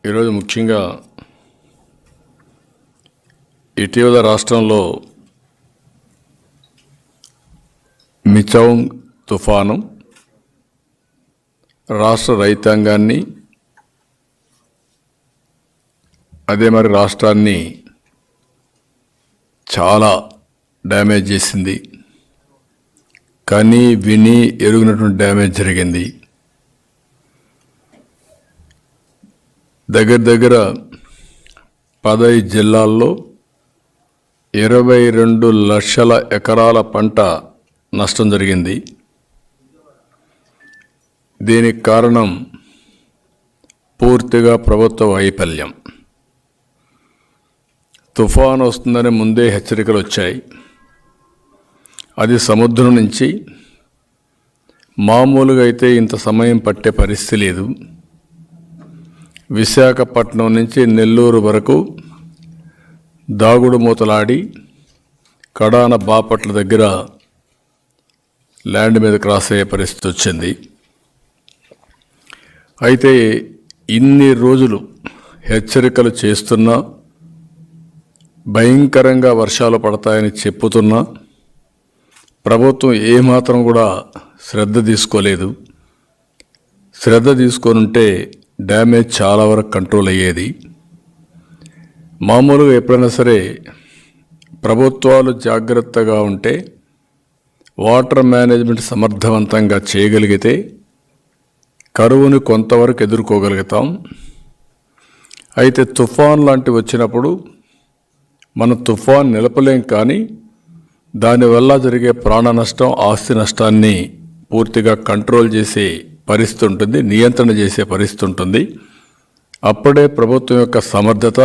ఈరోజు ముఖ్యంగా ఇటీవల రాష్ట్రంలో మిచౌంగ్ తుఫాను రాష్ట్ర రైతాంగాన్ని అదే మరి రాష్ట్రాన్ని చాలా డ్యామేజ్ చేసింది. కానీ విని ఎరుగునటువంటి డ్యామేజ్ జరిగింది. దగ్గర 15 జిల్లాల్లో 22 లక్షల ఎకరాల పంట నష్టం జరిగింది. దీనికి కారణం పూర్తిగా ప్రభుత్వ వైఫల్యం. తుఫాను వస్తుందని ముందే హెచ్చరికలు వచ్చాయి. అది సముద్రం నుంచి మామూలుగా అయితే ఇంత సమయం పట్టే పరిస్థితి లేదు. విశాఖపట్నం నుంచి నెల్లూరు వరకు దాగుడు మూతలాడి కడాన బాపట్ల దగ్గర ల్యాండ్ మీద క్రాస్ అయ్యే పరిస్థితి వచ్చింది. అయితే ఇన్ని రోజులు హెచ్చరికలు చేస్తున్నా, భయంకరంగా వర్షాలు పడతాయని చెప్పుతున్నా ప్రభుత్వం ఏమాత్రం కూడా శ్రద్ధ తీసుకోలేదు. శ్రద్ధ తీసుకొనుంటే డ్యామేజ్ చాలా వరకు కంట్రోల్ అయ్యేది. మామూలుగా ఎప్పుడైనా సరే ప్రభుత్వాలు జాగ్రత్తగా ఉంటే, వాటర్ మేనేజ్మెంట్ సమర్థవంతంగా చేయగలిగితే కరువుని కొంతవరకు ఎదుర్కోగలుగుతాం. అయితే తుఫాన్ లాంటివి వచ్చినప్పుడు మనం తుఫాన్ నిలపలేం, కానీ దానివల్ల జరిగే ప్రాణ నష్టం, ఆస్తి నష్టాన్ని పూర్తిగా కంట్రోల్ చేసే పరిస్థితి ఉంటుంది, నియంత్రణ చేసే పరిస్థితి ఉంటుంది. అప్పుడే ప్రభుత్వం యొక్క సమర్థత,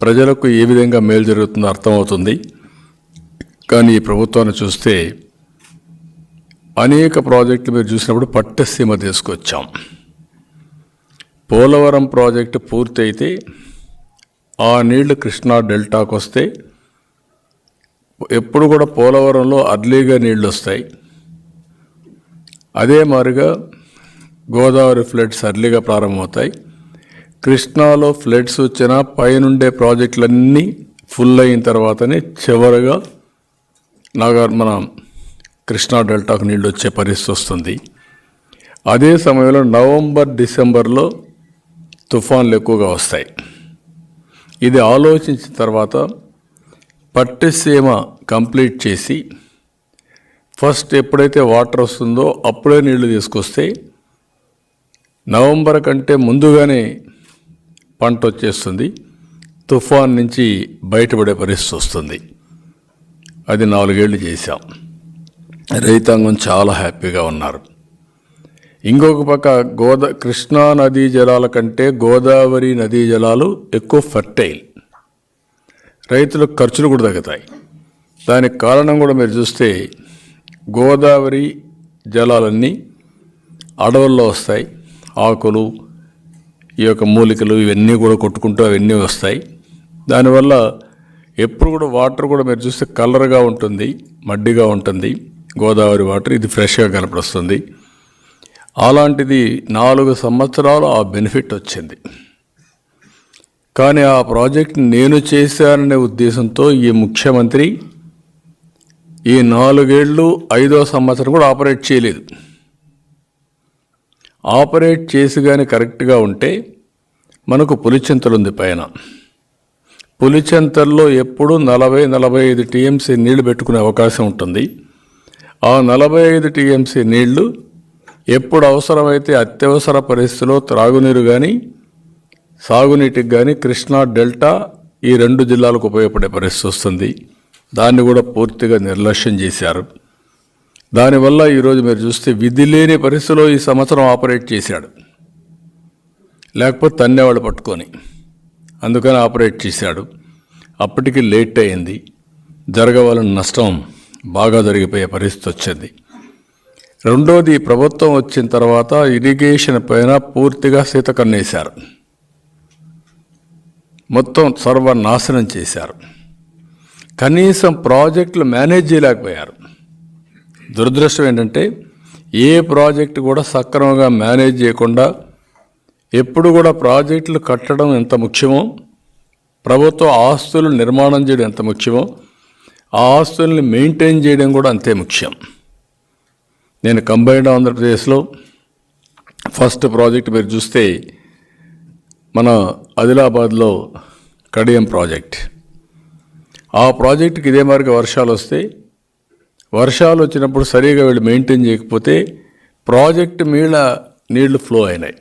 ప్రజలకు ఏ విధంగా మేలు జరుగుతుందో అర్థమవుతుంది. కానీ ఈ ప్రభుత్వాన్ని చూస్తే అనేక ప్రాజెక్టులు మీరు చూసినప్పుడు పట్టసీమ తీసుకొచ్చాం. పోలవరం ప్రాజెక్టు పూర్తి అయితే ఆ నీళ్లు కృష్ణా డెల్టాకు వస్తే ఎప్పుడు కూడా పోలవరంలో అర్లీగా నీళ్లు వస్తాయి. అదే మాదిరిగా గోదావరి ఫ్లడ్స్ అర్లీగా ప్రారంభమవుతాయి. కృష్ణాలో ఫ్లడ్స్ వచ్చినా పైనుండే ప్రాజెక్టులన్నీ ఫుల్ అయిన తర్వాతనే చివరిగా మన కృష్ణా డెల్టాకు నీళ్ళు వచ్చే పరిస్థితి వస్తుంది. అదే సమయంలో నవంబర్, డిసెంబర్లో తుఫాన్లు ఎక్కువగా వస్తాయి. ఇది ఆలోచించిన తర్వాత పట్టిసీమ కంప్లీట్ చేసి ఫస్ట్ ఎప్పుడైతే వాటర్ వస్తుందో అప్పుడే నీళ్లు తీసుకొస్తే నవంబర్ కంటే ముందుగానే పంట వచ్చేస్తుంది. తుఫాన్ నుంచి బయటపడే పరిస్థితి వస్తుంది. అది 4 ఏళ్ళు చేశాం. రైతాంగం చాలా హ్యాపీగా ఉన్నారు. ఇంకొక పక్క కృష్ణా నదీ జలాల కంటే గోదావరి నదీ జలాలు ఎక్కువ ఫర్టైల్, రైతులకు ఖర్చులు కూడా తగ్గుతాయి. దానికి కారణం కూడా మీరు చూస్తే గోదావరి జలాలన్నీ అడవుల్లో వస్తాయి. ఆకులు, ఈ యొక్క మూలికలు ఇవన్నీ కూడా కొట్టుకుంటూ అవన్నీ వస్తాయి. దానివల్ల ఎప్పుడు కూడా వాటర్ కూడా మీరు చూస్తే కలర్గా ఉంటుంది, మడ్డిగా ఉంటుంది గోదావరి వాటర్. ఇది ఫ్రెష్గా కనపడుస్తుంది. అలాంటిది 4 సంవత్సరాలు ఆ బెనిఫిట్ వచ్చింది. కానీ ఆ ప్రాజెక్ట్ నేను చేశాననే ఉద్దేశంతో ఈ ముఖ్యమంత్రి ఈ 4 ఏళ్ళు 5వ సంవత్సరం కూడా ఆపరేట్ చేయలేదు. ఆపరేట్ చేసి కానీ కరెక్ట్గా ఉంటే మనకు పులిచింతలు ఉంది పైన. పులిచింతల్లో ఎప్పుడు 40-45 టీఎంసీ నీళ్లు పెట్టుకునే అవకాశం ఉంటుంది. ఆ 45 టీఎంసీ నీళ్లు ఎప్పుడు అవసరమైతే అత్యవసర పరిస్థితిలో త్రాగునీరు కానీ సాగునీటికి కానీ కృష్ణా డెల్టా ఈ 2 జిల్లాలకు ఉపయోగపడే పరిస్థితి వస్తుంది. దాన్ని కూడా పూర్తిగా నిర్లక్ష్యం చేశారు. దానివల్ల ఈరోజు మీరు చూస్తే విధి లేని పరిస్థితిలో ఈ సంవత్సరం ఆపరేట్ చేశాడు. లేకపోతే తన్నేవాళ్ళు పట్టుకొని, అందుకని ఆపరేట్ చేశాడు. అప్పటికి లేట్ అయింది. జరగవలసిన నష్టం బాగా జరిగిపోయే పరిస్థితి వచ్చింది. రెండోది, ప్రభుత్వం వచ్చిన తర్వాత ఇరిగేషన్ పైన పూర్తిగా సీతకన్నేశారు. మొత్తం సర్వనాశనం చేశారు. కనీసం ప్రాజెక్టులు మేనేజ్ చేయలేకపోయారు. దురదృష్టం ఏంటంటే ఏ ప్రాజెక్టు కూడా సక్రమంగా మేనేజ్ చేయకుండా ఎప్పుడు కూడా ప్రాజెక్టులు కట్టడం ఎంత ముఖ్యమో, ప్రభుత్వ ఆస్తులు నిర్మాణం చేయడం ఎంత ముఖ్యమో, ఆ ఆస్తుల్ని మెయింటైన్ చేయడం కూడా అంతే ముఖ్యం. నేను కంబైన్డ్ ఆంధ్రప్రదేశ్లో ఫస్ట్ ప్రాజెక్ట్ మీరు చూస్తే మన ఆదిలాబాద్లో కడియం ప్రాజెక్ట్. ఆ ప్రాజెక్టుకి ఇదే మార్గ వర్షాలు వస్తే, వర్షాలు వచ్చినప్పుడు సరిగా వీళ్ళు మెయింటైన్ చేయకపోతే ప్రాజెక్టు మీద నీళ్లు ఫ్లో అయినాయి,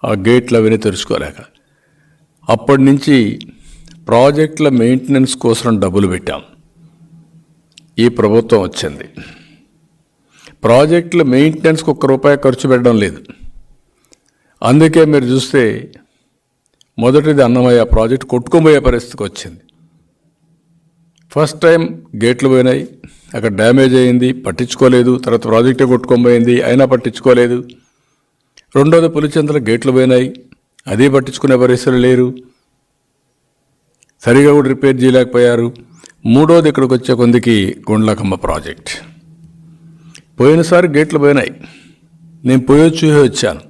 ఆ గేట్లు అవన్నీ తెరుచుకోలేక. అప్పటి నుంచి ప్రాజెక్టుల మెయింటెనెన్స్ కోసం డబ్బులు పెట్టాం. ఈ ప్రభుత్వం వచ్చింది, ప్రాజెక్టుల మెయింటెనెన్స్కి ₹1 ఖర్చు పెట్టడం లేదు. అందుకే మీరు చూస్తే మొదటిది అన్నమయ్య ప్రాజెక్ట్ కొట్టుకుపోయే పరిస్థితికి వచ్చింది. ఫస్ట్ టైం గేట్లు పోయినాయి, అక్కడ డ్యామేజ్ అయింది, పట్టించుకోలేదు. తర్వాత ప్రాజెక్టే కొట్టుకోబోయింది, అయినా పట్టించుకోలేదు. రెండోది పులిచెంతల గేట్లు పోయినాయి, అది పట్టించుకునే పరిస్థితులు లేరు, సరిగా కూడా రిపేర్ చేయలేకపోయారు. మూడోది ఇక్కడికి వచ్చే కొందికి గుండ్లకమ్మ ప్రాజెక్ట్. పోయినసారి గేట్లు పోయినాయి, నేను చూసి వచ్చాను.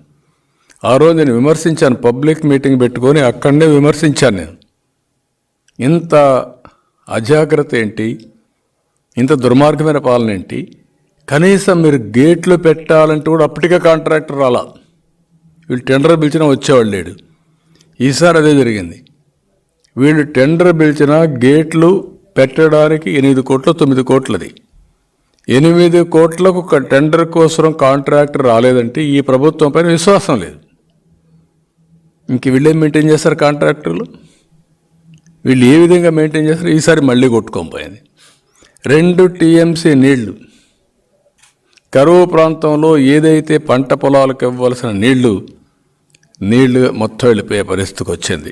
ఆ రోజు నేను విమర్శించాను, పబ్లిక్ మీటింగ్ పెట్టుకొని అక్కడనే విమర్శించాను. నేను ఇంత అజాగ్రత్త ఏంటి, ఇంత దుర్మార్గమైన పాలన ఏంటి, కనీసం మీరు గేట్లు పెట్టాలంటే కూడా అప్పటికే కాంట్రాక్టర్ రాలా, వీళ్ళు టెండర్ పిలిచినా వచ్చేవాళ్ళు లేడు. ఈసారి అదే జరిగింది, వీళ్ళు టెండర్ పిలిచినా గేట్లు పెట్టడానికి 8 కోట్లు 9 కోట్లది. 8 కోట్లకు ఒక టెండర్ కోసం కాంట్రాక్టర్ రాలేదంటే ఈ ప్రభుత్వం పైన విశ్వాసం లేదు. ఇంక వీళ్ళేం మెయింటైన్ చేస్తారు కాంట్రాక్టర్లు, వీళ్ళు ఏ విధంగా మెయింటైన్ చేస్తారు. ఈసారి మళ్ళీ కొట్టుకోకపోయింది. 2 TMC నీళ్లు, కరువు ప్రాంతంలో ఏదైతే పంట పొలాలకు ఇవ్వాల్సిన నీళ్లు మొత్తం వెళ్ళిపోయే పరిస్థితికి వచ్చింది.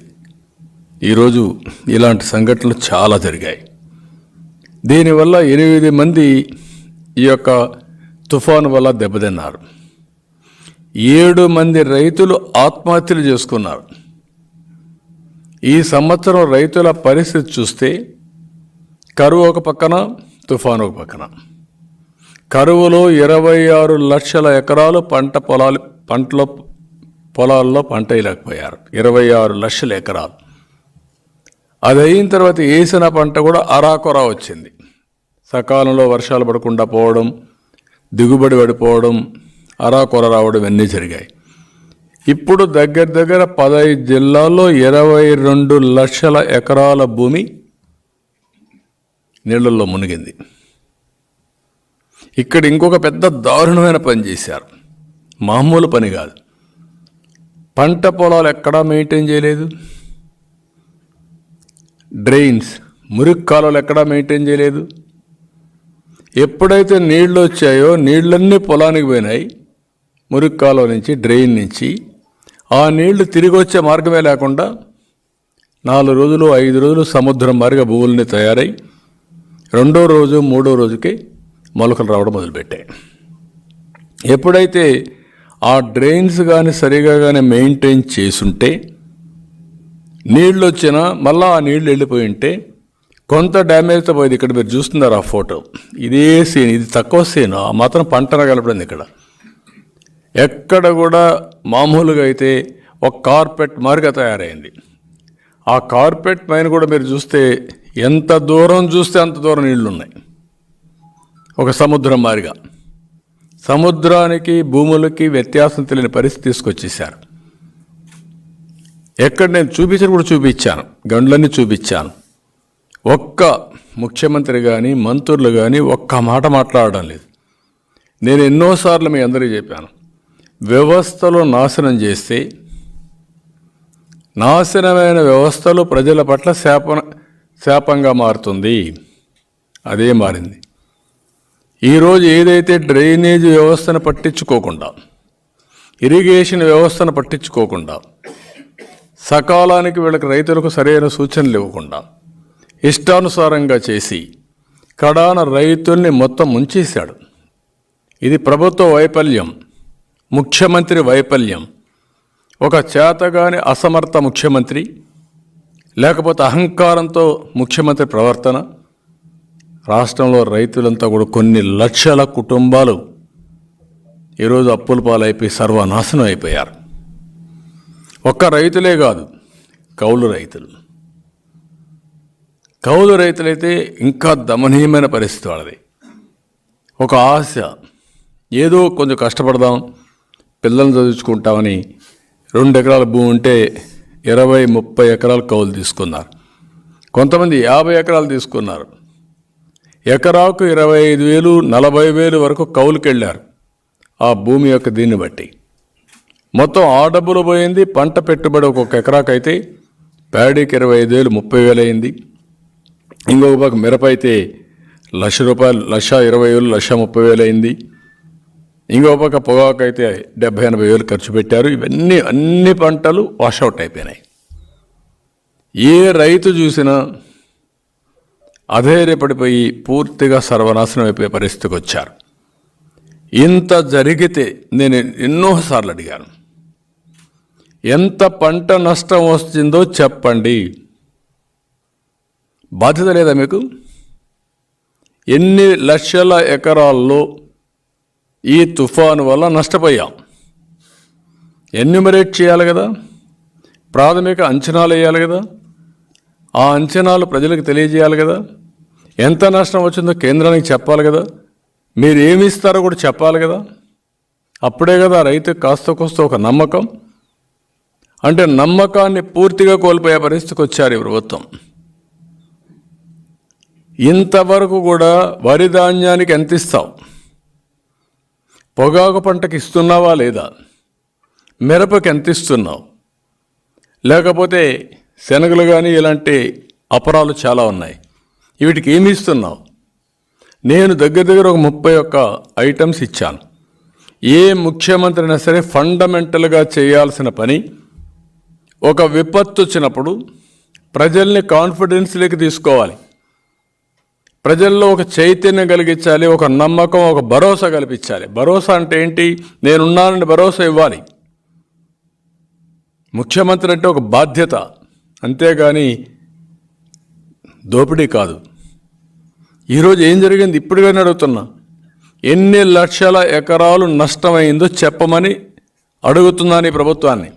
ఈరోజు ఇలాంటి సంఘటనలు చాలా జరిగాయి. దీనివల్ల 8 మంది ఈ యొక్క తుఫాను వల్ల దెబ్బతిన్నారు. 7 మంది రైతులు ఆత్మహత్యలు చేసుకున్నారు. ఈ సంవత్సరం రైతుల పరిస్థితి చూస్తే కరువు ఒక పక్కన, తుఫాను ఒక పక్కన. కరువులో 26 లక్షల ఎకరాలు పొలాల్లో పంట వేయలేకపోయారు. 26 లక్షల ఎకరాలు. అది అయిన తర్వాత వేసిన పంట కూడా అరాకొరా వచ్చింది. సకాలంలో వర్షాలు పడకుండా పోవడం, దిగుబడి పడిపోవడం, అరాకొర రావడం అన్నీ జరిగాయి. ఇప్పుడు దగ్గర 15 జిల్లాల్లో 22 లక్షల ఎకరాల భూమి నీళ్ళల్లో మునిగింది. ఇక్కడ ఇంకొక పెద్ద దారుణమైన పని చేశారు, మామూలు పని కాదు. పంట పొలాలు ఎక్కడా మెయింటైన్ చేయలేదు, డ్రైన్స్ మురికి కాలువలు ఎక్కడా మెయింటైన్ చేయలేదు. ఎప్పుడైతే నీళ్లు వచ్చాయో నీళ్ళన్నీ పొలానికి పోయినాయి, మురికి కాలువ నుంచి, డ్రైన్ నుంచి. ఆ నీళ్లు తిరిగి వచ్చే మార్గమే లేకుండా 4 రోజులు 5 రోజులు సముద్రం మారిగా భూములని తయారై 2వ రోజు 3వ రోజుకి మొలకలు రావడం మొదలుపెట్టాయి. ఎప్పుడైతే ఆ డ్రైన్స్ కానీ సరిగా కానీ మెయింటైన్ చేసుంటే, నీళ్ళు వచ్చినా మళ్ళీ ఆ నీళ్ళు వెళ్ళిపోయి ఉంటే కొంత డ్యామేజ్తో పోయింది. ఇక్కడ మీరు చూస్తున్నారు ఆ ఫోటో, ఇదే సీన్, ఇది తక్కువ సీన్. ఆ మాత్రం పంట రగలపడింది. ఇక్కడ ఎక్కడ కూడా మామూలుగా అయితే ఒక కార్పెట్ మారిగా తయారైంది. ఆ కార్పెట్ పైన కూడా మీరు చూస్తే ఎంత దూరం చూస్తే అంత దూరం నీళ్లు ఉన్నాయి, ఒక సముద్రం మారిగా. సముద్రానికి భూములకి వ్యత్యాసం తెలియని పరిస్థితి తీసుకొచ్చేసారు. ఎక్కడ నేను చూపించాను, గండ్లన్నీ చూపించాను. ఒక్క ముఖ్యమంత్రి కానీ మంత్రులు కానీ ఒక్క మాట మాట్లాడడం లేదు. నేను ఎన్నోసార్లు మీ అందరికీ చెప్పాను, వ్యవస్థలో నాశనం చేస్తే, నాశనమైన వ్యవస్థలు ప్రజల పట్ల శాపంగా మారుతుంది. అదే మారింది. ఈరోజు ఏదైతే డ్రైనేజ్ వ్యవస్థను పట్టించుకోకుండా, ఇరిగేషన్ వ్యవస్థను పట్టించుకోకుండా, సకాలానికి వీళ్ళకి రైతులకు సరైన సూచనలు ఇవ్వకుండా, ఇష్టానుసారంగా చేసి కడాన రైతుల్ని మొత్తం ముంచేశాడు. ఇది ప్రభుత్వ వైఫల్యం, ముఖ్యమంత్రి వైఫల్యం. ఒక చేతగాని అసమర్థ ముఖ్యమంత్రి, లేకపోతే అహంకారంతో ముఖ్యమంత్రి ప్రవర్తన. రాష్ట్రంలో రైతులంతా కూడా కొన్ని లక్షల కుటుంబాలు ఈరోజు అప్పుల పాలైపోయి సర్వనాశనం అయిపోయారు. ఒక్క రైతులే కాదు, కౌలు రైతులైతే ఇంకా దమనీయమైన పరిస్థితి వాళ్ళది. ఒక ఆశ, ఏదో కొంచెం కష్టపడదాం, పిల్లల్ని చదివించుకుంటామని 2 ఎకరాల భూమి ఉంటే 20-30 ఎకరాలు కౌలు తీసుకున్నారు. కొంతమంది 50 ఎకరాలు తీసుకున్నారు. ఎకరాకు 25,000, 40,000 వరకు కౌలుకి వెళ్ళారు. ఆ భూమి యొక్క దీన్ని బట్టి మొత్తం ఆ డబ్బులు పోయింది. పంట పెట్టుబడి ఒక్కొక్క ఎకరాకైతే ప్యాడీకి 25,000, 30,000 అయింది. ఇంకొక పక్క మిరప అయితే ₹1,00,000, 1,20,000, 1,30,000 అయింది. ఇంకొక పక్క పొగాకు అయితే 70,000-80,000 ఖర్చు పెట్టారు. ఇవన్నీ అన్ని పంటలు వాషౌట్ అయిపోయినాయి. ఏ రైతు చూసినా అధైర్యపడిపోయి పూర్తిగా సర్వనాశనం అయిపోయే పరిస్థితికి వచ్చారు. ఇంత జరిగితే నేను ఎన్నోసార్లు అడిగాను, ఎంత పంట నష్టం వస్తుందో చెప్పండి. బాధ్యత లేదా మీకు? ఎన్ని లక్షల ఎకరాల్లో ఈ తుఫాను వల్ల నష్టపోయాం ఎన్యూమరేట్ చేయాలి కదా, ప్రాథమిక అంచనాలు వేయాలి కదా, ఆ అంచనాలు ప్రజలకు తెలియజేయాలి కదా, ఎంత నష్టం వచ్చిందో కేంద్రానికి చెప్పాలి కదా, మీరు ఏమి ఇస్తారో కూడా చెప్పాలి కదా. అప్పుడే కదా రైతుకు కాస్త కోస్త ఒక నమ్మకం. అంటే నమ్మకాన్ని పూర్తిగా కోల్పోయే పరిస్థితికి వచ్చారు ఈ ప్రభుత్వం. ఇంతవరకు కూడా వరి ధాన్యానికి ఎంత ఇస్తావు, పొగాకు పంటకి ఇస్తున్నావా లేదా, మిరపకి ఎంత ఇస్తున్నావు, లేకపోతే శనగలు కానీ ఇలాంటి అపరాలు చాలా ఉన్నాయి, వీటికి ఏమి ఇస్తున్నావు? నేను దగ్గర ఒక 31 ఐటమ్స్ ఇచ్చాను. ఏ ముఖ్యమంత్రి అయినా సరే ఫండమెంటల్గా చేయాల్సిన పని, ఒక విపత్తు వచ్చినప్పుడు ప్రజల్ని కాన్ఫిడెన్స్లోకి తీసుకోవాలి, ప్రజల్లో ఒక చైతన్యం కలిగించాలి, ఒక నమ్మకం, ఒక భరోసా కల్పించాలి. భరోసా అంటే ఏంటి? నేనున్నానని భరోసా ఇవ్వాలి. ముఖ్యమంత్రి అంటే ఒక బాధ్యత, అంతేగాని దోపిడీ కాదు. ఈరోజు ఏం జరిగింది ఇప్పుడుగానే అడుగుతున్నా, ఎన్ని లక్షల ఎకరాలు నష్టమైందో చెప్పమని అడుగుతున్నాను ఈ ప్రభుత్వాన్ని.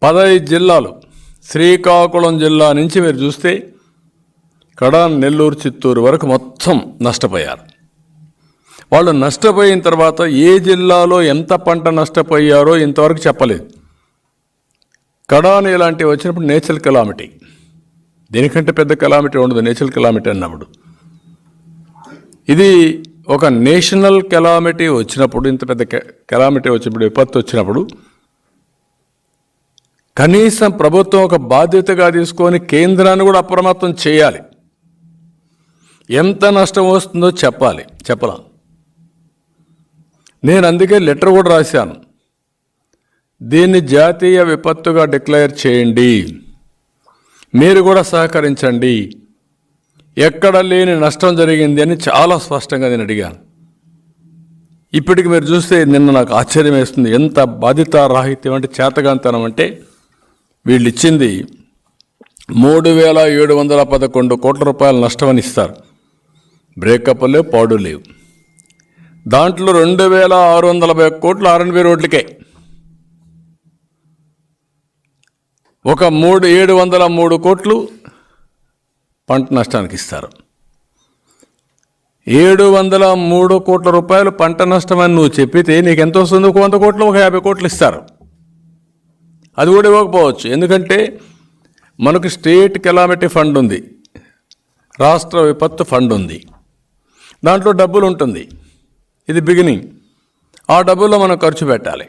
15 జిల్లాలు, శ్రీకాకుళం జిల్లా నుంచి మీరు చూస్తే కడాన్, నెల్లూరు, చిత్తూరు వరకు మొత్తం నష్టపోయారు. వాళ్ళు నష్టపోయిన తర్వాత ఏ జిల్లాలో ఎంత పంట నష్టపోయారో ఇంతవరకు చెప్పలేదు. కడాన్ ఇలాంటివి వచ్చినప్పుడు నేచురల్ కెలామిటీ, దీనికంటే పెద్ద కెలామిటీ ఉండదు నేచురల్ కెలామిటీ అన్నప్పుడు. ఇది ఒక నేషనల్ కెలామిటీ వచ్చినప్పుడు, ఇంత పెద్ద కెలామిటీ వచ్చినప్పుడు, విపత్తు వచ్చినప్పుడు కనీసం ప్రభుత్వం ఒక బాధ్యతగా తీసుకొని కేంద్రాన్ని కూడా అప్రమత్తం చేయాలి. ఎంత నష్టం వస్తుందో చెప్పలా. నేను అందుకే లెటర్ కూడా రాశాను, దీన్ని జాతీయ విపత్తుగా డిక్లేర్ చేయండి, మీరు కూడా సహకరించండి, ఎక్కడ లేని నష్టం జరిగింది అని చాలా స్పష్టంగా నేను అడిగాను. ఇప్పటికి మీరు చూస్తే నిన్న నాకు ఆశ్చర్యం వేస్తుంది, ఎంత బాధితారాహిత్యం అంటే, చేతగాంతనం అంటే. వీళ్ళు ఇచ్చింది 3,711 కోట్ల రూపాయల నష్టమని ఇస్తారు. బ్రేకప్ లేవు, పాడు లేవు. దాంట్లో 2,640 కోట్లు R&B రోడ్లకే, ఒక 703 కోట్లు పంట నష్టానికి ఇస్తారు. 703 కోట్ల రూపాయలు పంట నష్టమని నువ్వు చెప్పితే నీకు ఎంత వస్తుంది? 100 కోట్లు, 50 కోట్లు ఇస్తారు. అది కూడా ఇవ్వకపోవచ్చు, ఎందుకంటే మనకు స్టేట్ కెలామిటీ ఫండ్ ఉంది, రాష్ట్ర విపత్తు ఫండ్ ఉంది, దాంట్లో డబ్బులు ఉంటుంది. ఇది బిగినింగ్. ఆ డబ్బుల్లో మనం ఖర్చు పెట్టాలి.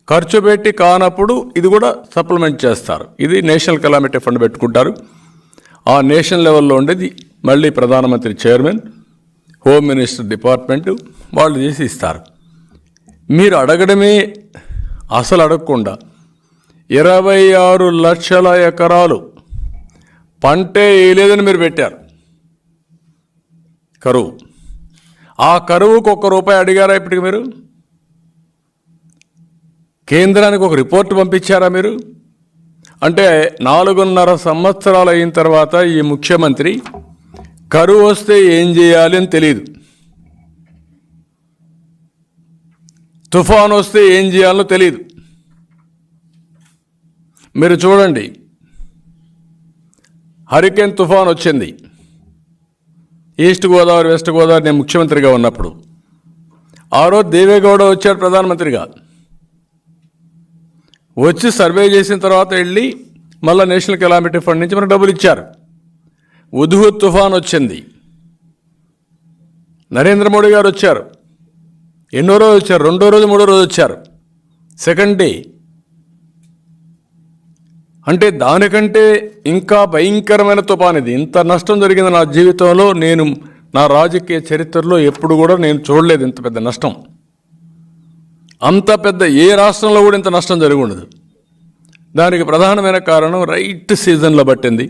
ఖర్చు పెట్టి కానప్పుడు ఇది కూడా సప్లిమెంట్ చేస్తారు. ఇది నేషనల్ కెలామిటీ ఫండ్ పెట్టుకుంటారు. ఆ నేషనల్ లెవెల్లో ఉండేది మళ్ళీ ప్రధానమంత్రి చైర్మన్, హోమ్ మినిస్టర్ డిపార్ట్మెంటు వాళ్ళు చేసి ఇస్తారు. మీరు అడగడమే, అసలు అడగకుండా 26 లక్షల ఎకరాలు పంటే వేయలేదని మీరు పెట్టారు కరువు. ఆ కరువుకు ₹1 అడిగారా ఇప్పటికి? మీరు కేంద్రానికి ఒక రిపోర్ట్ పంపించారా మీరు? అంటే 4.5 సంవత్సరాలు అయిన తర్వాత ఈ ముఖ్యమంత్రి కరువు వస్తే ఏం చేయాలి అని తెలియదు. తుఫాన్ వస్తే ఏం చేయాలో తెలియదు. మీరు చూడండి, హరికేన్ తుఫాన్ వచ్చింది ఈస్ట్ గోదావరి, వెస్ట్ గోదావరి. నేను ముఖ్యమంత్రిగా ఉన్నప్పుడు ఆ రోజు దేవేగౌడ వచ్చాడు ప్రధానమంత్రిగా. వచ్చి సర్వే చేసిన తర్వాత వెళ్ళి మళ్ళీ నేషనల్ కెలామిటీ ఫండ్ నుంచి మనకు డబ్బులు ఇచ్చారు. హుద్హుద్ తుఫాన్ వచ్చింది, నరేంద్ర మోడీ గారు వచ్చారు. ఎన్నో రోజు వచ్చారు, రెండో రోజు మూడో రోజు వచ్చారు, సెకండ్ డే. అంటే దానికంటే ఇంకా భయంకరమైన తుఫాన్ ఇది. ఇంత నష్టం జరిగింది నా జీవితంలో, నేను నా రాజకీయ చరిత్రలో ఎప్పుడు కూడా నేను చూడలేదు ఇంత పెద్ద నష్టం. అంత పెద్ద ఏ రాష్ట్రంలో కూడా ఇంత నష్టం జరిగి ఉండదు. దానికి ప్రధానమైన కారణం రైట్ సీజన్లో పట్టింది.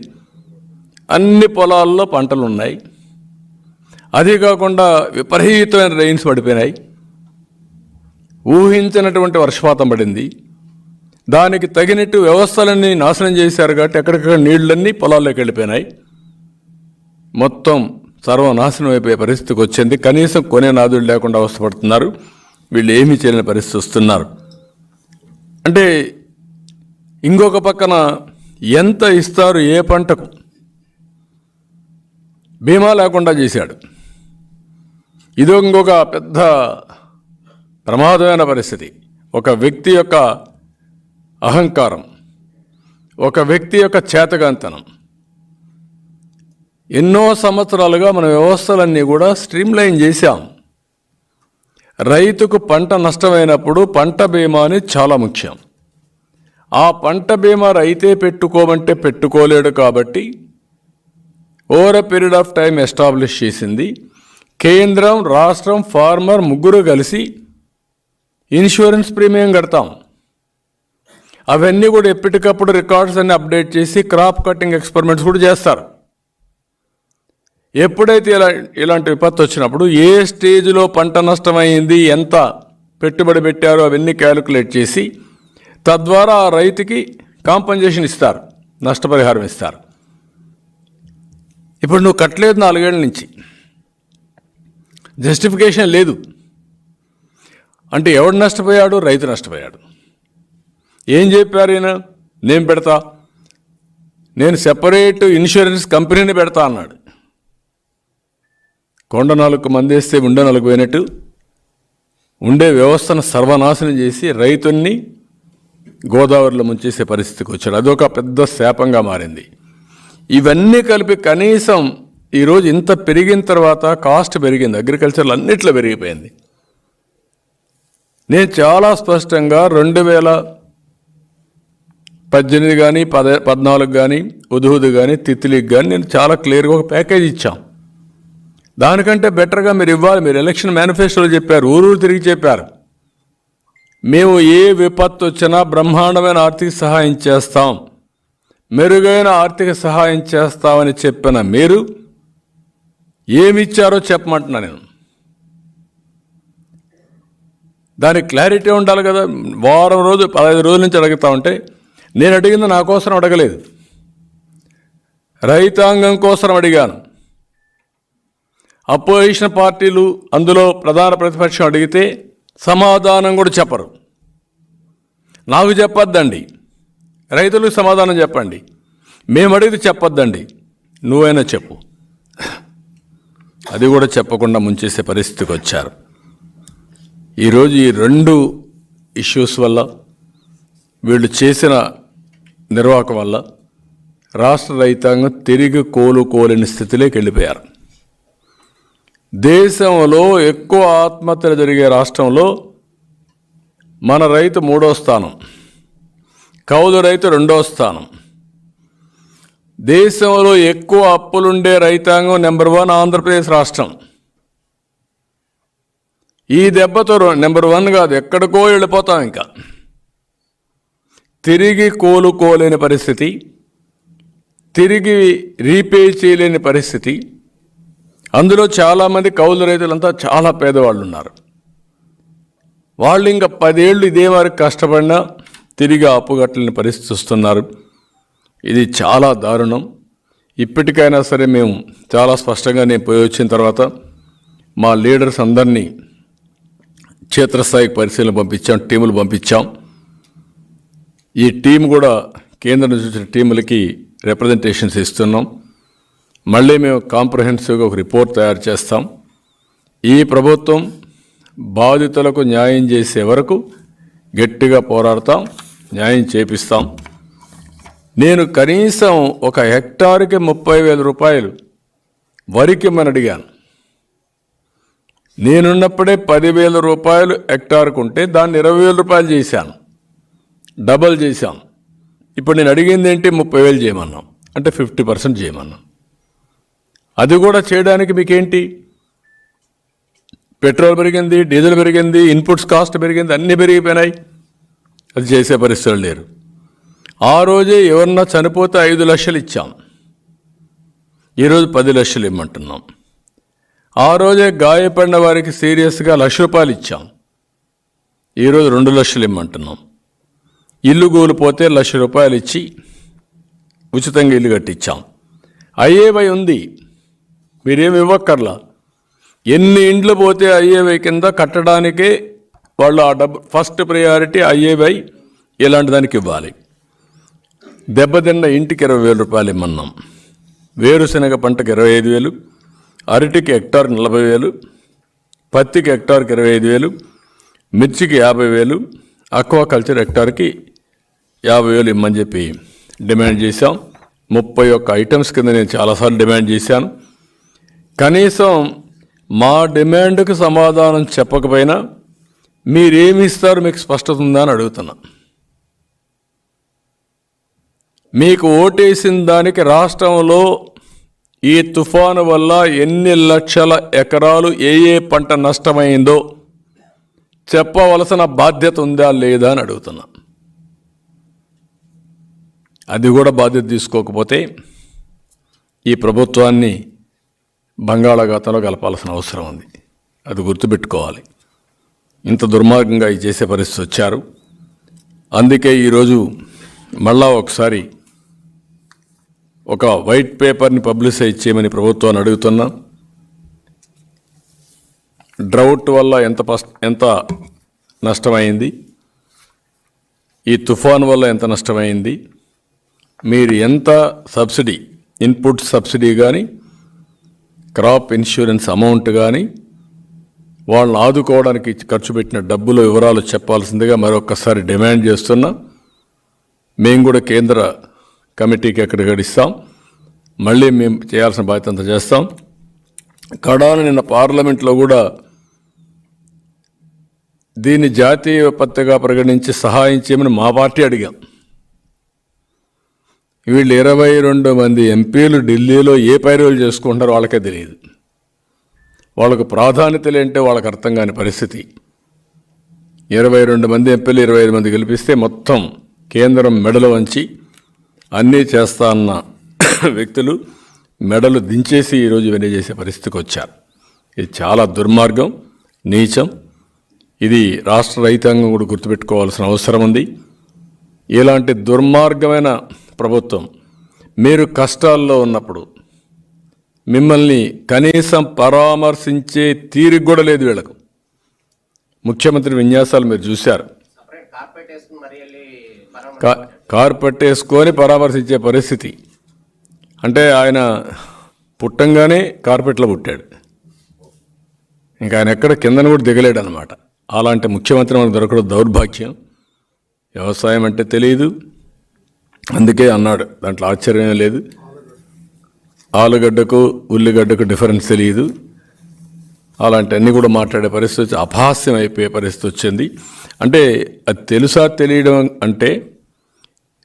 అన్ని పొలాల్లో పంటలు ఉన్నాయి. అదే కాకుండా విపరీతమైన రెయిన్స్ పడిపోయినాయి. ఊహించినటువంటి వర్షపాతం పడింది. దానికి తగినట్టు వ్యవస్థలన్నీ నాశనం చేశారు కాబట్టి ఎక్కడికక్కడ నీళ్ళన్నీ పొలాల్లోకి వెళ్ళిపోయినాయి. మొత్తం సర్వనాశనం అయిపోయే పరిస్థితికి వచ్చింది. కనీసం కొనే నాదులు లేకుండా అవస్థపడుతున్నారు. వీళ్ళు ఏమీ చేయలేని పరిస్థితి వస్తున్నారు. అంటే ఇంకొక పక్కన ఎంత ఇస్తారు ఏ పంటకు, బీమా లేకుండా చేశాడు. ఇది ఇంకొక పెద్ద ప్రమాదమైన పరిస్థితి. ఒక వ్యక్తి యొక్క అహంకారం, ఒక వ్యక్తి యొక్క చేతగాంతనం. ఎన్నో సంవత్సరాలుగా మన వ్యవస్థలన్నీ కూడా స్ట్రీమ్లైన్ చేశాం. రైతుకు పంట నష్టమైనప్పుడు పంట బీమాని చాలా ముఖ్యం. ఆ పంట బీమా రైతే పెట్టుకోమంటే పెట్టుకోలేడు కాబట్టి over a period of time establish చేసింది. కేంద్రం, రాష్ట్రం, ఫార్మర్ ముగ్గురు కలిసి ఇన్సూరెన్స్ ప్రీమియం కడతాం. అవన్నీ కూడా ఎప్పటికప్పుడు రికార్డ్స్ అన్ని అప్డేట్ చేసి క్రాప్ కటింగ్ ఎక్స్పెరిమెంట్స్ కూడా చేస్తారు. ఎప్పుడైతే ఇలాంటి విపత్తు వచ్చినప్పుడు ఏ స్టేజ్లో పంట నష్టమైంది, ఎంత పెట్టుబడి పెట్టారో అవన్నీ క్యాలిక్యులేట్ చేసి తద్వారా ఆ రైతుకి కాంపన్సేషన్ ఇస్తారు, నష్టపరిహారం ఇస్తారు. ఇప్పుడు నువ్వు కట్టలేదు 4 ఏళ్ల నుంచి, జస్టిఫికేషన్ లేదు అంటే ఎవడు నష్టపోయాడు? రైతు నష్టపోయాడు. ఏం చెప్పారు ఈయన? నేను పెడతా, నేను సెపరేట్ ఇన్సూరెన్స్ కంపెనీని పెడతా అన్నాడు. కొండ 4 మందేస్తే ఉండ 4 పోయినట్టు ఉండే వ్యవస్థను సర్వనాశనం చేసి రైతుల్ని గోదావరిలో ముంచేసే పరిస్థితికి వచ్చాడు. అదొక పెద్ద శాపంగా మారింది. ఇవన్నీ కలిపి కనీసం ఈరోజు ఇంత పెరిగిన తర్వాత కాస్ట్ పెరిగింది, అగ్రికల్చర్లో అన్నిట్లో పెరిగిపోయింది. నేను చాలా స్పష్టంగా 2018 కానీ 14 కానీ హుద్హుద్ కానీ తిత్లీకి కానీ నేను చాలా క్లియర్గా ఒక ప్యాకేజ్ ఇచ్చాం. దానికంటే బెటర్గా మీరు ఇవ్వాలి. మీరు ఎలక్షన్ మేనిఫెస్టోలో చెప్పారు, ఊరూరు తిరిగి చెప్పారు, మేము ఏ విపత్తు వచ్చినా బ్రహ్మాండమైన ఆర్థిక సహాయం చేస్తాం, మెరుగైన ఆర్థిక సహాయం చేస్తామని చెప్పిన మీరు ఏమిచ్చారో చెప్పమంటున్నా. నేను దానికి క్లారిటీ ఉండాలి కదా. వారం రోజు 15 రోజుల నుంచి అడుగుతా ఉంటే నేను అడిగింది నా కోసం అడగలేదు, రైతాంగం కోసం అడిగాను. అపోజిషన్ పార్టీలు అందులో ప్రధాన ప్రతిపక్షం అడిగితే సమాధానం కూడా చెప్పరు. నాకు చెప్పొద్దండి, రైతులకు సమాధానం చెప్పండి. మేము అడిగితే చెప్పొద్దండి, నువ్వైనా చెప్పు. అది కూడా చెప్పకుండా ముంచేసే పరిస్థితికి వచ్చారు. ఈరోజు ఈ 2 ఇష్యూస్ వల్ల, వీళ్ళు చేసిన నిర్వాహకం వల్ల రాష్ట్ర రైతాంగం తిరిగి కోలుకోలేని స్థితిలోకి వెళ్ళిపోయారు. దేశంలో ఎక్కువ ఆత్మహత్యలు జరిగే రాష్ట్రంలో మన రైతు 3వ స్థానం, కౌలు రైతు 2వ స్థానం. దేశంలో ఎక్కువ అప్పులుండే రైతాంగం నెంబర్ 1 ఆంధ్రప్రదేశ్ రాష్ట్రం. ఈ దెబ్బతో నెంబర్ 1 కాదు, ఎక్కడికో వెళ్ళిపోతాం. ఇంకా తిరిగి కోలుకోలేని పరిస్థితి, తిరిగి రీపే చేయలేని పరిస్థితి. అందులో చాలామంది కౌలు రైతులంతా చాలా పేదవాళ్ళు ఉన్నారు. వాళ్ళు ఇంకా 10 ఏళ్ళు ఇదే వరకు కష్టపడినా తిరిగి అప్పుగట్టలేని పరిస్థితి వస్తున్నారు. ఇది చాలా దారుణం. ఇప్పటికైనా సరే మేము చాలా స్పష్టంగా నేను పోయి వచ్చిన తర్వాత మా లీడర్స్ అందరినీ క్షేత్రస్థాయికి పరిశీలన పంపించాం, టీములు పంపించాం. ఈ టీం కూడా కేంద్రం నుంచి వచ్చిన టీములకి రిప్రజెంటేషన్స్ ఇస్తున్నాం. మళ్ళీ మేము కాంప్రహెన్సివ్గా ఒక రిపోర్ట్ తయారు చేస్తాం. ఈ ప్రభుత్వం బాధితులకు న్యాయం చేసే వరకు గట్టిగా పోరాడతాం, న్యాయం చేపిస్తాం. నేను కనీసం ఒక హెక్టార్కి 30,000 రూపాయలు వరికి ఇమ్మని అడిగాను. నేనున్నప్పుడే 10,000 రూపాయలు హెక్టార్కు ఉంటే దాన్ని 20,000 రూపాయలు చేశాను, డబల్ చేశాం. ఇప్పుడు నేను అడిగింది ఏంటి? 30,000 చేయమన్నాం, అంటే 50% చేయమన్నాం. అది కూడా చేయడానికి మీకేంటి? పెట్రోల్ పెరిగింది, డీజిల్ పెరిగింది, ఇన్పుట్స్ కాస్ట్ పెరిగింది, అన్నీ పెరిగిపోయినాయి. అది చేసే పరిస్థితులు లేరు. ఆ రోజే ఎవరన్నా చనిపోతే 5 లక్షలు ఇచ్చాం, ఈరోజు 10 లక్షలు ఇమ్మంటున్నాం. ఆ రోజే గాయపడిన వారికి సీరియస్గా 1,00,000 రూపాయలు ఇచ్చాం, ఈరోజు 2 లక్షలు ఇమ్మంటున్నాం. ఇల్లు కూలిపోతే 1,00,000 రూపాయలు ఇచ్చి ఉచితంగా ఇల్లు కట్టించాం. ఐఏవై ఉంది, మీరేమి ఇవ్వక్కర్లా. ఎన్ని ఇండ్లు పోతే ఐఏవై కింద కట్టడానికే వాళ్ళు ఆ డబ్బు ఫస్ట్ ప్రయారిటీ ఐఏవై ఇలాంటి దానికి ఇవ్వాలి. దెబ్బతిన్న ఇంటికి 20,000 రూపాయలు ఇమ్మన్నాం. వేరుశనగ పంటకు 25,000, అరటికి హెక్టార్కి 40,000, పత్తికి హెక్టార్కి 25,000, మిర్చికి 50,000, అక్వాకల్చర్ హెక్టార్కి 50,000 ఇమ్మని చెప్పి డిమాండ్ చేశాం. 31 ఐటమ్స్ కింద నేను చాలాసార్లు డిమాండ్ చేశాను. కనీసం మా డిమాండ్కు సమాధానం చెప్పకపోయినా మీరేమి ఇస్తారు, మీకు స్పష్టత ఉందా అని అడుగుతున్నా. మీకు ఓటేసిన దానికి రాష్ట్రంలో ఈ తుఫాను వల్ల ఎన్ని లక్షల ఎకరాలు ఏ పంట నష్టమైందో చెప్పవలసిన బాధ్యత ఉందా లేదా అని అడుగుతున్నా. అది కూడా బాధ్యత తీసుకోకపోతే ఈ ప్రభుత్వాన్ని బంగాళాఖాతంలో కలపాల్సిన అవసరం ఉంది. అది గుర్తుపెట్టుకోవాలి. ఇంత దుర్మార్గంగా ఇది చేసే పరిస్థితి వచ్చారు. అందుకే ఈరోజు మళ్ళా ఒకసారి ఒక వైట్ పేపర్ని పబ్లిసైజ్ చేయమని ప్రభుత్వాన్ని అడుగుతున్నా. డ్రౌట్ వల్ల ఎంత నష్టమైంది, ఈ తుఫాన్ వల్ల ఎంత నష్టమైంది, మీరు ఎంత సబ్సిడీ, ఇన్పుట్ సబ్సిడీ కానీ క్రాప్ ఇన్సూరెన్స్ అమౌంట్ కానీ వాళ్ళని ఆదుకోవడానికి ఖర్చు పెట్టిన డబ్బుల వివరాలు చెప్పాల్సిందిగా మరొకసారి డిమాండ్ చేస్తున్నా. మేము కూడా కేంద్ర కమిటీకి ఎక్కడ గడిస్తాం, మళ్ళీ మేము చేయాల్సిన బాధ్యత అంతా చేస్తాం. కడాన నిన్న పార్లమెంట్లో కూడా దీన్ని జాతీయ విపత్తుగా పరిగణించి సహాయం చేయమని మా పార్టీ అడిగాం. వీళ్ళు 22 మంది ఎంపీలు ఢిల్లీలో ఏ పైరులు చేసుకుంటారో వాళ్ళకే తెలియదు. వాళ్ళకు ప్రాధాన్యత లేంటే వాళ్ళకి అర్థం కాని పరిస్థితి. 22 మంది ఎంపీలు 25 మంది గెలిపిస్తే మొత్తం కేంద్రం మెడలు వంచి అన్నీ చేస్తా అన్న వ్యక్తులు మెడలు దించేసి ఈరోజు ఇవన్నీ చేసే పరిస్థితికి వచ్చారు. ఇది చాలా దుర్మార్గం, నీచం. ఇది రాష్ట్ర రైతాంగం కూడా గుర్తుపెట్టుకోవాల్సిన అవసరం ఉంది. ఇలాంటి దుర్మార్గమైన ప్రభుత్వం మీరు కష్టాల్లో ఉన్నప్పుడు మిమ్మల్ని కనీసం పరామర్శించే తీరిక కూడా లేదు వీళ్ళకు. ముఖ్యమంత్రి విన్యాసాలు మీరు చూశారు. కార్పెట్ వేసుకొని పరామర్శించే పరిస్థితి. అంటే ఆయన పుట్టంగానే కార్పెట్లో పుట్టాడు, ఇంకా ఆయన ఎక్కడ కిందన కూడా దిగలేడు అనమాట. అలాంటి ముఖ్యమంత్రి మనకు దొరకడం దౌర్భాగ్యం. వ్యవసాయం అంటే తెలియదు, అందుకే అన్నాడు, దాంట్లో ఆశ్చర్యం లేదు. ఆలుగడ్డకు ఉల్లిగడ్డకు డిఫరెన్స్ తెలియదు. అలాంటి అన్నీ కూడా మాట్లాడే పరిస్థితి, అపహాస్యం అయిపోయే పరిస్థితి వచ్చింది. అంటే అది తెలుసా తెలియడం అంటే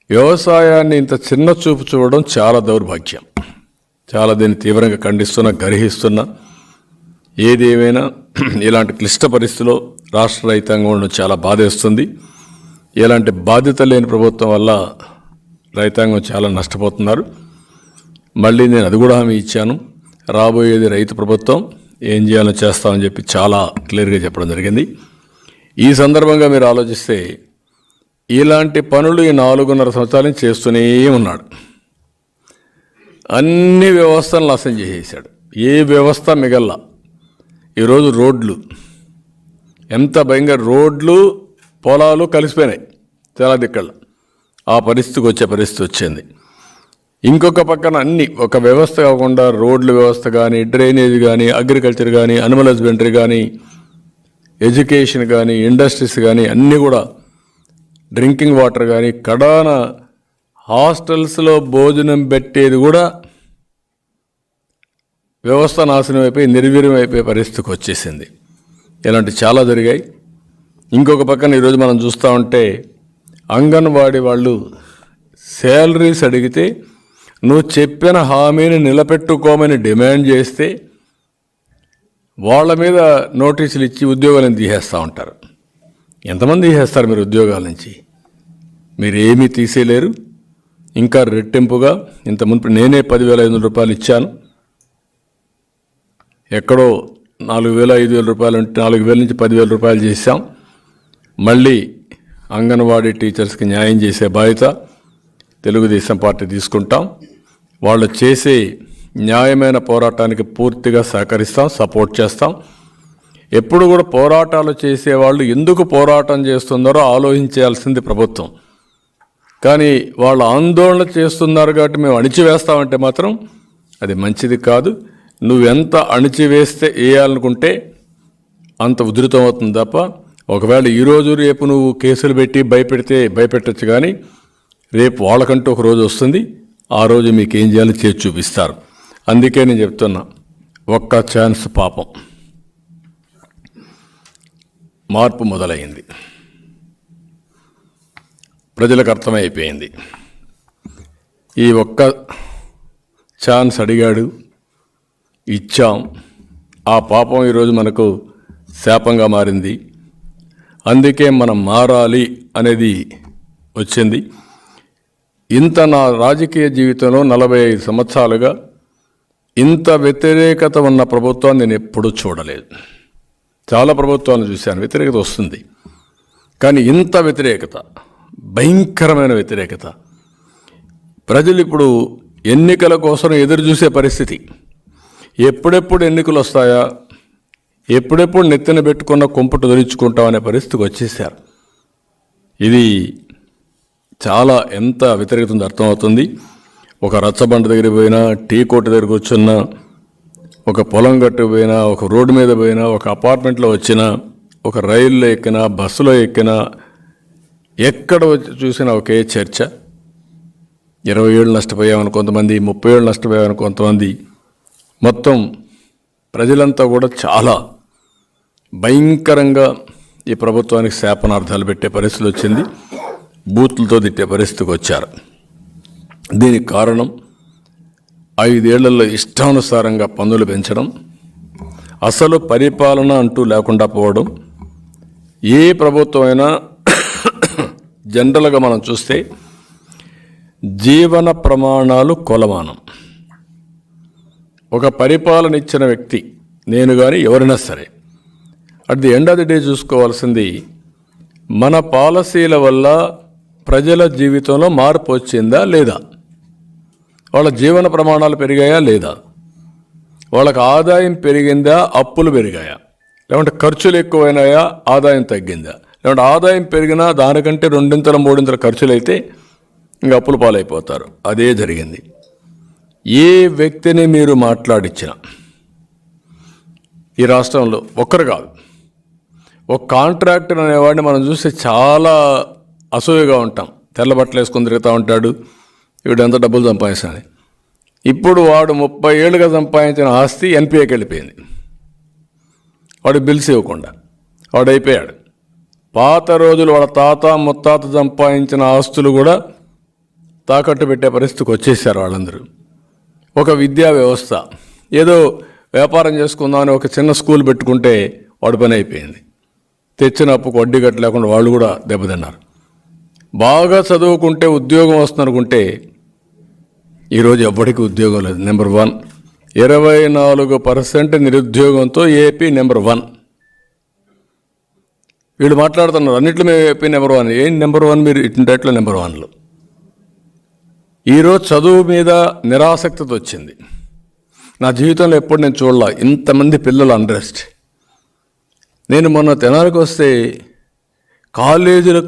వ్యవసాయాన్ని ఇంత చిన్న చూపు చూడడం చాలా దౌర్భాగ్యం. చాలా దీన్ని తీవ్రంగా ఖండిస్తున్నా, గర్హిస్తున్నా. ఏది ఏమైనా ఇలాంటి క్లిష్ట పరిస్థితిలో రాష్ట్ర రైతాంగం ఉండడం చాలా బాధేస్తుంది. ఇలాంటి బాధ్యత లేని ప్రభుత్వం వల్ల రైతాంగం చాలా నష్టపోతున్నారు. మళ్ళీ నేను అది కూడా హామీ ఇచ్చాను, రాబోయేది రైతు ప్రభుత్వం, ఏం చేయాలో చేస్తామని చెప్పి చాలా క్లియర్గా చెప్పడం జరిగింది. ఈ సందర్భంగా మీరు ఆలోచిస్తే ఇలాంటి పనులు ఈ 4.5 సంవత్సరాల నుంచి చేస్తూనే ఉన్నాడు. అన్ని వ్యవస్థలను నాశనం చేసేసాడు, ఏ వ్యవస్థ మిగల్లా. ఈరోజు రోడ్లు ఎంత భయంగా రోడ్లు పొలాలు కలిసిపోయినాయి చాలా దిక్కళ్ళు. ఆ పరిస్థితికి వచ్చే పరిస్థితి వచ్చింది. ఇంకొక పక్కన అన్ని ఒక వ్యవస్థ కాకుండా రోడ్ల వ్యవస్థ కానీ, డ్రైనేజ్ కానీ, అగ్రికల్చర్ కానీ, అనిమల్ హస్బెండరీ కానీ, ఎడ్యుకేషన్ కానీ, ఇండస్ట్రీస్ కానీ అన్నీ కూడా, డ్రింకింగ్ వాటర్ కానీ, కడాన హాస్టల్స్లో భోజనం పెట్టేది కూడా వ్యవస్థ నాశనం అయిపోయి నిర్వీర్యం అయిపోయే పరిస్థితికి వచ్చేసింది. ఇలాంటి చాలా జరిగాయి. ఇంకొక పక్కన ఈరోజు మనం చూస్తూ ఉంటే అంగన్వాడీ వాళ్ళు శాలరీస్ అడిగితే నువ్వు చెప్పిన హామీని నిలబెట్టుకోమని డిమాండ్ చేస్తే వాళ్ళ మీద నోటీసులు ఇచ్చి ఉద్యోగాలను తీసేస్తూ ఉంటారు. ఎంతమంది తీసేస్తారు మీరు ఉద్యోగాల నుంచి? మీరు ఏమీ తీసేయలేరు. ఇంకా రెట్టింపుగా ఇంత మునుపు నేనే 10,500 రూపాయలు ఇచ్చాను. ఎక్కడో 4,000 5,000 రూపాయలు ఉంటే 4,000 నుంచి 10,000 రూపాయలు చేశాం. మళ్ళీ అంగన్వాడీ టీచర్స్కి న్యాయం చేసే బాధ్యత తెలుగుదేశం పార్టీ తీసుకుంటాం. వాళ్ళు చేసే న్యాయమైన పోరాటానికి పూర్తిగా సహకరిస్తాం, సపోర్ట్ చేస్తాం. ఎప్పుడు కూడా పోరాటాలు చేసేవాళ్ళు ఎందుకు పోరాటం చేస్తున్నారో ఆలోచించాల్సింది ప్రభుత్వం. కానీ వాళ్ళు ఆందోళన చేస్తున్నారు కాబట్టి మేము అణిచివేస్తామంటే మాత్రం అది మంచిది కాదు. నువ్వెంత అణిచివేస్తే వేయాలనుకుంటే అంత ఉధృతం అవుతుంది తప్ప, ఒకవేళ ఈరోజు రేపు నువ్వు కేసులు పెట్టి భయపెట్టచ్చు. కానీ రేపు వాళ్ళకంటూ ఒక రోజు వస్తుంది. ఆ రోజు మీకు ఏం చేయాలో చేసి చూపిస్తారు. అందుకే నేను చెప్తున్నా, ఒక్క ఛాన్స్ పాపం. మార్పు మొదలైంది, ప్రజలకు అర్థమైపోయింది. ఈ ఒక్క ఛాన్స్ అడిగాడు, ఇచ్చాం. ఆ పాపం ఈరోజు మనకు శాపంగా మారింది. అందుకే మనం మారాలి అనేది వచ్చింది. ఇంత నా రాజకీయ జీవితంలో 45 సంవత్సరాలుగా ఇంత వ్యతిరేకత ఉన్న ప్రభుత్వాన్ని నేను ఎప్పుడూ చూడలేదు. చాలా ప్రభుత్వాలను చూశాను, వ్యతిరేకత వస్తుంది. కానీ ఇంత వ్యతిరేకత, భయంకరమైన వ్యతిరేకత. ప్రజలు ఇప్పుడు ఎన్నికల కోసం ఎదురు చూసే పరిస్థితి. ఎప్పుడెప్పుడు ఎన్నికలు వస్తాయా, ఎప్పుడెప్పుడు నెత్తిన పెట్టుకున్న కుంపటు ధరించుకుంటాం అనే పరిస్థితికి వచ్చేసారు. ఇది చాలా ఎంత వ్యతిరేకత ఉందో అర్థమవుతుంది. ఒక రచ్చబండ దగ్గరికి పోయినా, టీ కోర్టు దగ్గర కూర్చున్నా, ఒక పొలం గట్టు పోయినా, ఒక రోడ్డు మీద పోయినా, ఒక అపార్ట్మెంట్లో వచ్చినా, ఒక రైల్లో ఎక్కినా, బస్సులో ఎక్కినా, ఎక్కడ చూసినా ఒకే చర్చ. 20 ఏళ్ళు నష్టపోయామని కొంతమంది, 30 ఏళ్ళు నష్టపోయామని కొంతమంది. మొత్తం ప్రజలంతా కూడా చాలా భయంకరంగా ఈ ప్రభుత్వానికి శాపనార్థాలు పెట్టే పరిస్థితి వచ్చింది. బూతులతో తిట్టే పరిస్థితికి వచ్చారు. దీనికి కారణం 5 ఏళ్లలో ఇష్టానుసారంగా పన్నులు పెంచడం, అసలు పరిపాలన అంటూ లేకుండా పోవడం. ఏ ప్రభుత్వం అయినా జనరల్గా మనం చూస్తే జీవన ప్రమాణాలు కొలమానం. ఒక పరిపాలన ఇచ్చిన వ్యక్తి, నేను కానీ ఎవరైనా సరే, at the end of the day చూసుకోవాల్సింది మన పాలసీల వల్ల ప్రజల జీవితంలో మార్పు వచ్చిందా లేదా, వాళ్ళ జీవన ప్రమాణాలు పెరిగాయా లేదా, వాళ్ళకి ఆదాయం పెరిగిందా, అప్పులు పెరిగాయా, లేకుంటే ఖర్చులు ఎక్కువైనాయా, ఆదాయం తగ్గిందా, లేకుంటే ఆదాయం పెరిగినా దానికంటే 2-3 ఖర్చులు అయితే ఇంకా అప్పుల పాలైపోతారు. అదే జరిగింది. ఏ వ్యక్తిని మీరు మాట్లాడించినా ఈ రాష్ట్రంలో ఒక్కరు కాదు, ఒక కాంట్రాక్టర్ అనేవాడిని మనం చూస్తే చాలా అసూయగా ఉంటాం. తెల్ల బట్టలు వేసుకొని తిరుగుతూ ఉంటాడు, వీడు ఎంత డబ్బులు సంపాదిస్తాడు. ఇప్పుడు వాడు 30 ఏళ్ళుగా సంపాదించిన ఆస్తి ఎన్పిఏకి వెళ్ళిపోయింది. వాడు బిల్స్ ఇవ్వకుండా వాడు అయిపోయాడు. పాత రోజులు వాళ్ళ తాత ముత్తాత సంపాదించిన ఆస్తులు కూడా తాకట్టు పెట్టే పరిస్థితికి వచ్చేసారు వాళ్ళందరూ. ఒక విద్యా వ్యవస్థ, ఏదో వ్యాపారం చేసుకుందామని ఒక చిన్న స్కూల్ పెట్టుకుంటే వాడి పని అయిపోయింది. తెచ్చిన అప్పుకు వడ్డీ కట్టలేకుండా వాళ్ళు కూడా దెబ్బతిన్నారు. బాగా చదువుకుంటే ఉద్యోగం వస్తుంది అనుకుంటే ఈరోజు ఎవ్వడికి ఉద్యోగం లేదు. నెంబర్ 1, 24% నిరుద్యోగంతో ఏపీ నెంబర్ 1. వీళ్ళు మాట్లాడుతున్నారు అన్నింటిలో మేము ఏపీ నెంబర్ 1. ఏం నెంబర్ 1? మీరు ఇంటట్లో నెంబర్ 1లో. ఈరోజు చదువు మీద నిరాసక్తత వచ్చింది. నా జీవితంలో ఎప్పుడు నేను చూడలే ఇంతమంది పిల్లలు అన్రెస్ట్. నేను మొన్న తెనాలికి వస్తే కాలేజీలకు